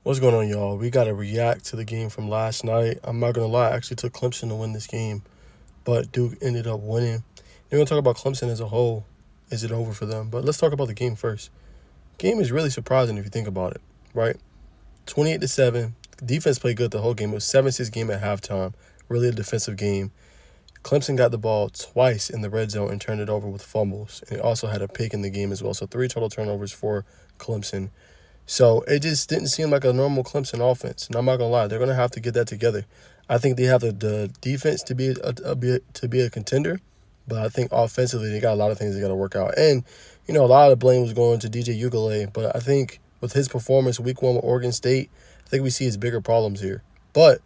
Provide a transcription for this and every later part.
What's going on, y'all? We got to react to the game from last night. I'm not going to lie, I actually took Clemson to win this game, but Duke ended up winning. We're going to talk about Clemson as a whole. Is it over for them? But let's talk about the game first. Game is really surprising if you think about it, right? 28-7. Defense played good the whole game. It was 7-6 game at halftime. Really a defensive game. Clemson got the ball twice in the red zone and turned it over with fumbles. And it also had a pick in the game as well. So 3 total turnovers for Clemson. So it just didn't seem like a normal Clemson offense. And I'm not going to lie, they're going to have to get that together. I think they have the defense to be a contender. But I think offensively they got a lot of things they got to work out. And, a lot of the blame was going to DJ Ugale. But I think with his performance week 1 with Oregon State, I think we see his bigger problems here. But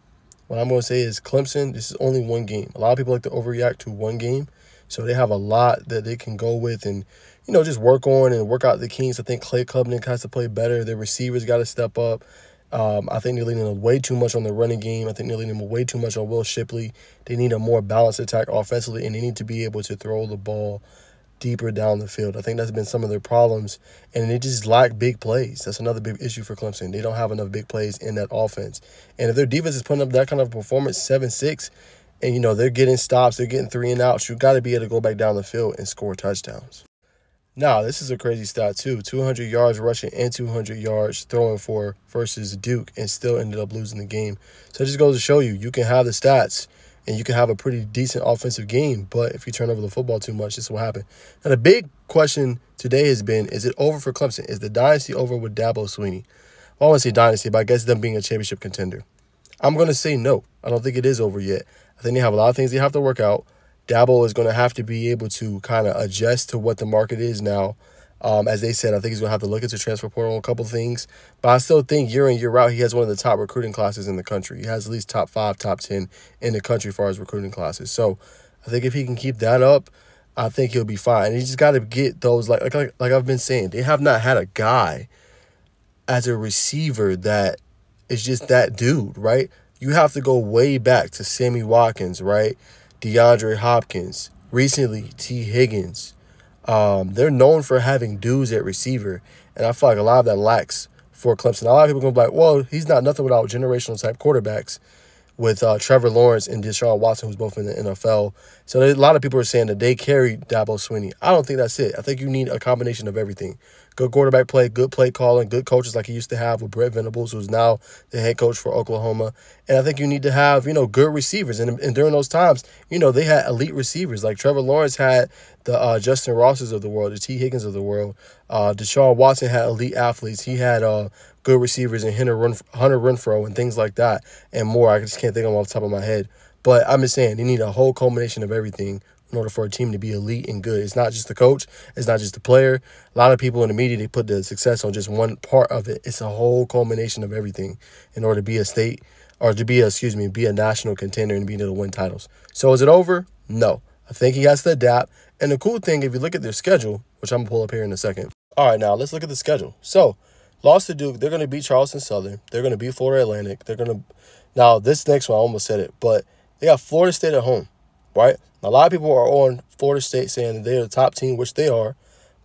what I'm going to say is Clemson, this is only one game. A lot of people like to overreact to one game. So they have a lot that they can go with and, just work on and work out the kinks. I think Clay Klubnik has to play better. Their receivers got to step up. I think they're leaning way too much on the running game. I think they're leaning way too much on Will Shipley. They need a more balanced attack offensively, and they need to be able to throw the ball deeper down the field. I think that's been some of their problems, and they just lack big plays. That's another big issue for Clemson. They don't have enough big plays in that offense. And if their defense is putting up that kind of performance, 7-6, and, they're getting stops, they're getting 3 and outs, you got to be able to go back down the field and score touchdowns. Now, this is a crazy stat, too. 200 yards rushing and 200 yards throwing for versus Duke and still ended up losing the game. So it just goes to show you can have the stats and you can have a pretty decent offensive game, but if you turn over the football too much, this will happen. Now, the big question today has been, is it over for Clemson? Is the dynasty over with Dabo Swinney? Well, I want to say dynasty, but I guess them being a championship contender. I'm going to say no. I don't think it is over yet. I think they have a lot of things they have to work out. Dabo is going to have to be able to kind of adjust to what the market is now. As they said, I think he's going to have to look into transfer portal on a couple of things. But I still think year in, year out, he has one of the top recruiting classes in the country. He has at least top 5, top 10 in the country as far as recruiting classes. So I think if he can keep that up, I think he'll be fine. And he just got to get those, like I've been saying, they have not had a guy as a receiver that is just that dude, right? You have to go way back to Sammy Watkins, right? DeAndre Hopkins, recently T. Higgins. They're known for having dudes at receiver, and I feel like a lot of that lacks for Clemson. A lot of people are going to be like, well, he's not nothing without generational type quarterbacks with Trevor Lawrence and Deshaun Watson, who's both in the NFL. So a lot of people are saying that they carried Dabo Swinney. I don't think that's it. I think you need a combination of everything. Good quarterback play, good play calling, good coaches like he used to have with Brett Venables, who's now the head coach for Oklahoma. And I think you need to have, good receivers. And during those times, they had elite receivers. Like Trevor Lawrence had the Justin Rosses of the world, the T. Higgins of the world. Deshaun Watson had elite athletes. He had good receivers and Hunter Renfrow and things like that and more. I just can't think of them off the top of my head. But I'm just saying, you need a whole culmination of everything in order for a team to be elite and good. It's not just the coach. It's not just the player. A lot of people in the media, they put the success on just one part of it. It's a whole culmination of everything in order to be a state or to be a national contender and be able to win titles. So is it over? No. I think he has to adapt. And the cool thing, if you look at their schedule, which I'm going to pull up here in a second. All right, now let's look at the schedule. So lost to Duke. They're going to beat Charleston Southern. They're going to beat Florida Atlantic. Now, this next one, I almost said it, but they got Florida State at home, right? A lot of people are on Florida State saying that they're the top team, which they are,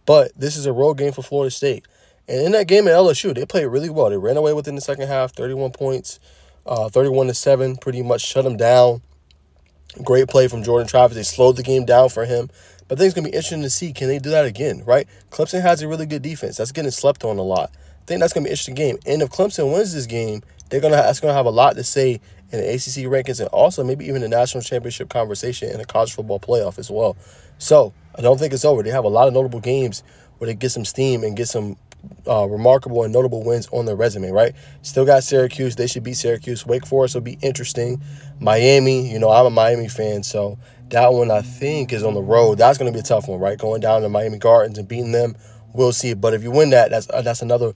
but this is a road game for Florida State. And in that game at LSU, they played really well. They ran away within the second half, 31 points, 31-7, pretty much shut them down. Great play from Jordan Travis. They slowed the game down for him. But I think it's going to be interesting to see, can they do that again, right? Clemson has a really good defense. That's getting slept on a lot. I think that's going to be an interesting game. And if Clemson wins this game, that's going to have a lot to say in the ACC rankings and also maybe even the national championship conversation in the college football playoff as well. So I don't think it's over. They have a lot of notable games where they get some steam and get some remarkable and notable wins on their resume, right? Still got Syracuse. They should beat Syracuse. Wake Forest will be interesting. Miami, I'm a Miami fan, so that one I think is on the road. That's going to be a tough one, right? Going down to Miami Gardens and beating them, we'll see. But if you win that, that's another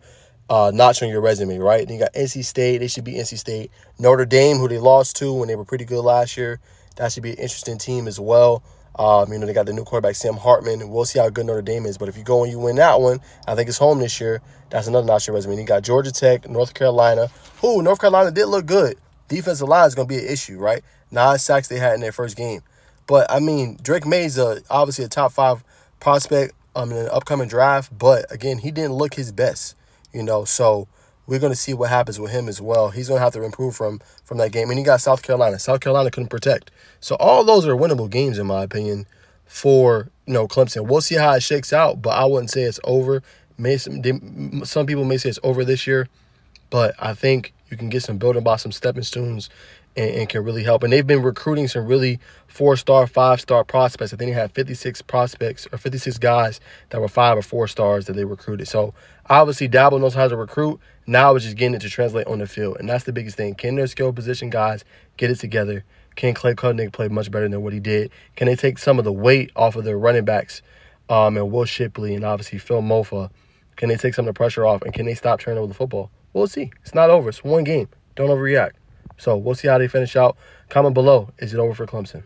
notch on your resume, right? And you got NC State. They should be NC State. Notre Dame, who they lost to when they were pretty good last year. That should be an interesting team as well. They got the new quarterback, Sam Hartman. We'll see how good Notre Dame is. But if you go and you win that one, I think it's home this year. That's another notch on your resume. And you got Georgia Tech, North Carolina. North Carolina did look good. Defensive line is going to be an issue, right? 9 sacks they had in their first game. But, Drake May's obviously a top 5 prospect in the upcoming draft. But, again, he didn't look his best, So we're going to see what happens with him as well. He's going to have to improve from that game. And you got South Carolina. South Carolina couldn't protect. So all those are winnable games, in my opinion, for Clemson. We'll see how it shakes out, but I wouldn't say it's over. Some people may say it's over this year, but I think you can get some building by some stepping stones and can really help. And they've been recruiting some really 4-star, 5-star prospects. I think they had 56 prospects or 56 guys that were 5 or 4 stars that they recruited. So obviously Dabo knows how to recruit. Now it's just getting it to translate on the field. And that's the biggest thing. Can their skill position guys get it together? Can Clay Cudnick play much better than what he did? Can they take some of the weight off of their running backs and Will Shipley and obviously Phil Mofa? Can they take some of the pressure off? And can they stop turning over the football? We'll see. It's not over. It's one game. Don't overreact. So we'll see how they finish out. Comment below. Is it over for Clemson?